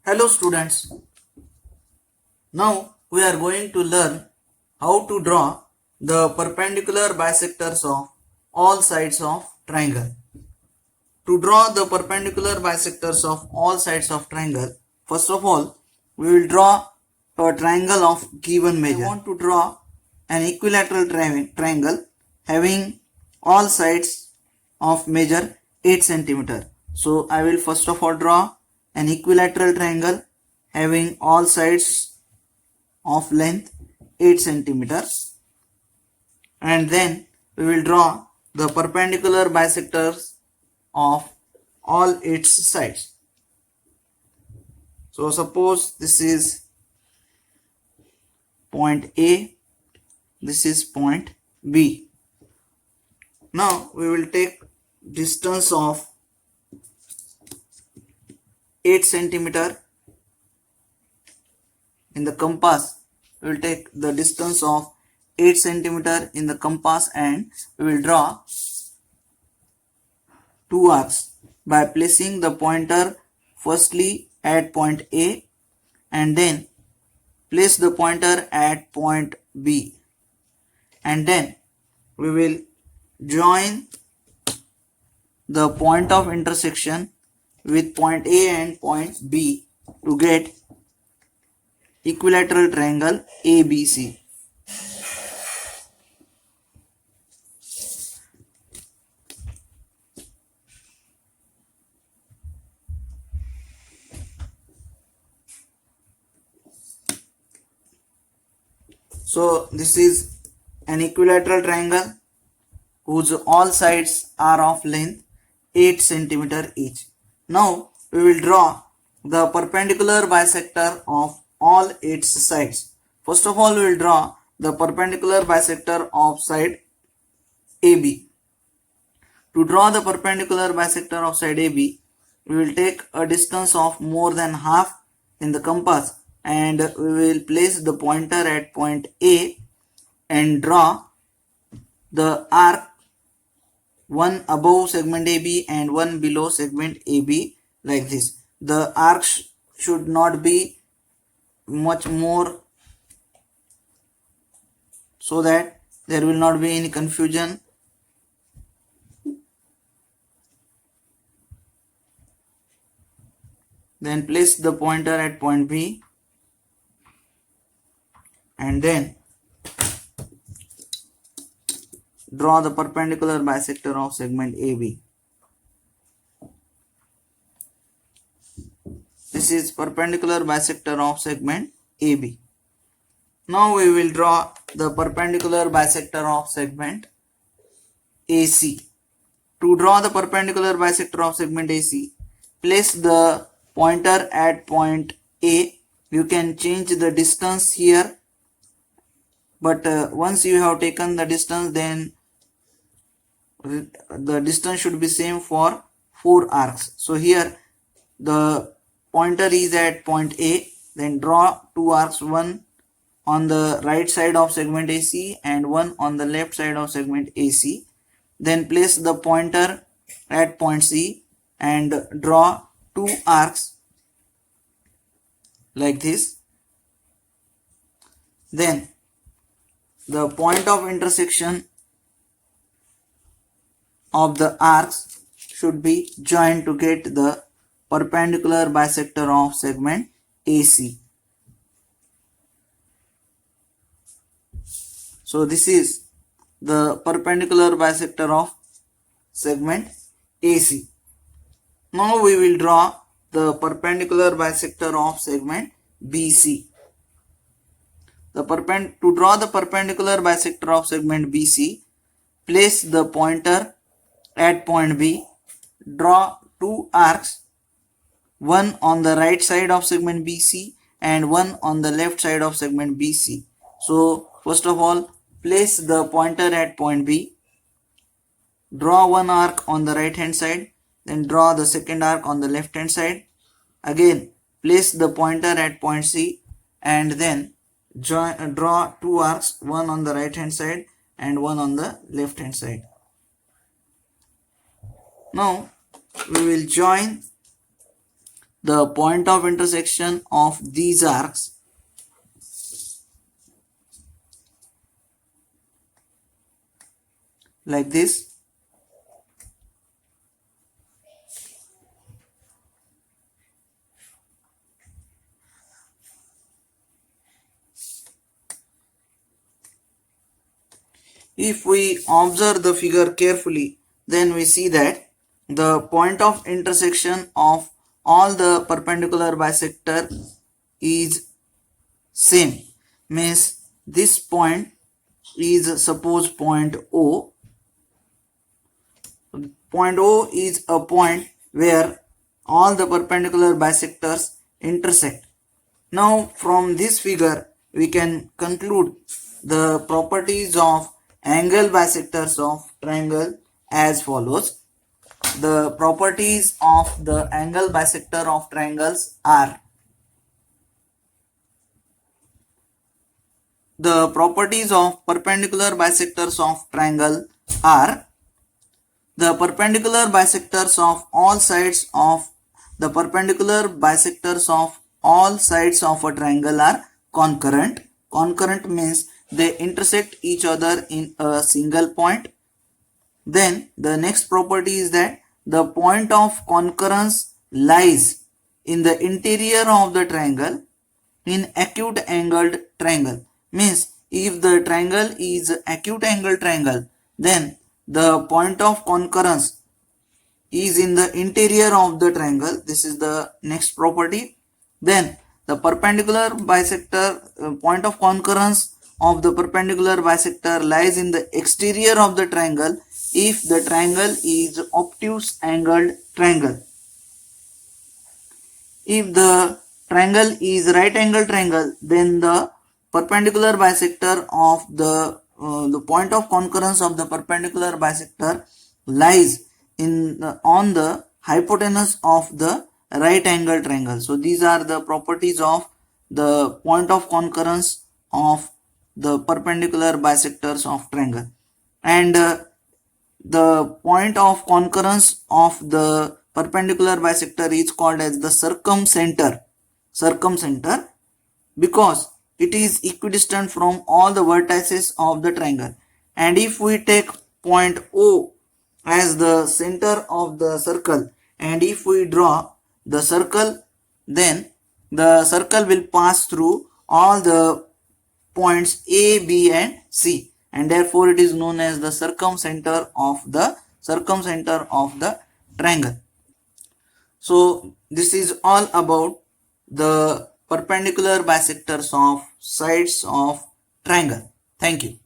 Hello students, now we are going to learn how to draw the perpendicular bisectors of all sides of triangle. To draw the perpendicular bisectors of all sides of triangle, first of all we will draw a triangle of given measure. I want to draw an equilateral triangle having all sides of measure 8 cm. So I will first of all draw an equilateral triangle having all sides of length 8 cm, and then we will draw the perpendicular bisectors of all its sides. So suppose this is point A, this is point B. Now we will take distance of 8 cm in the compass. We will take the distance of 8 cm in the compass and we will draw two arcs by placing the pointer firstly at point A and then place the pointer at point B, and then we will join the point of intersection with point A and point B to get equilateral triangle ABC. So this is an equilateral triangle whose all sides are of length 8 cm each. Now we will draw the perpendicular bisector of all its sides. First of all we will draw the perpendicular bisector of side AB. To draw the perpendicular bisector of side AB, we will take a distance of more than half in the compass and we will place the pointer at point A and draw the arc, one above segment AB and one below segment AB, like this. The arcs should not be much more, so that there will not be any confusion. Then place the pointer at point B and then draw the perpendicular bisector of segment AB. This is perpendicular bisector of segment AB. Now we will draw the perpendicular bisector of segment AC. To draw the perpendicular bisector of segment AC, place the pointer at point A. You can change the distance here, but once you have taken the distance, then the distance should be same for 4 arcs. So here the pointer is at point A, then draw two arcs, one on the right side of segment AC and one on the left side of segment AC. Then place the pointer at point C and draw two arcs like this. Then the point of intersection of the arcs should be joined to get the perpendicular bisector of segment AC. So this is the perpendicular bisector of segment AC. Now we will draw the perpendicular bisector of segment BC. To draw the perpendicular bisector of segment BC, place the pointer at point B, draw two arcs, one on the right side of segment BC and one on the left side of segment BC. So first of all, place the pointer at point B, draw one arc on the right hand side, then draw the second arc on the left hand side. Again place the pointer at point C and then draw two arcs, one on the right hand side and one on the left hand side. Now we will join the point of intersection of these arcs like this. If we observe the figure carefully, then we see that the point of intersection of all the perpendicular bisector is same. Means this point is suppose point O. Point O is a point where all the perpendicular bisectors intersect. Now from this figure we can conclude the properties of angle bisectors of triangle as follows. The properties of the angle bisector of triangles are: the properties of perpendicular bisectors of triangle are: the perpendicular bisectors of all sides of the perpendicular bisectors of all sides of a triangle are concurrent. Concurrent means they intersect each other in a single point. Then the next property is that the point of concurrence lies in the interior of the triangle in acute angled triangle. Means if the triangle is acute angled triangle, then the point of concurrence is in the interior of the triangle. This is the next property. Then the perpendicular bisector, point of concurrence of the perpendicular bisector lies in the exterior of the triangle if the triangle is obtuse angled triangle. If the triangle is right angle triangle, then the perpendicular bisector of the point of concurrence of the perpendicular bisector lies in on the hypotenuse of the right angle triangle. So these are the properties of the point of concurrence of the perpendicular bisectors of triangle. And the point of concurrence of the perpendicular bisector is called as the circumcenter. Circumcenter because it is equidistant from all the vertices of the triangle. And if we take point O as the center of the circle, and if we draw the circle, then the circle will pass through all the points A, B and C, and therefore it is known as the circumcenter of the triangle. So this is all about the perpendicular bisectors of sides of triangle. Thank you.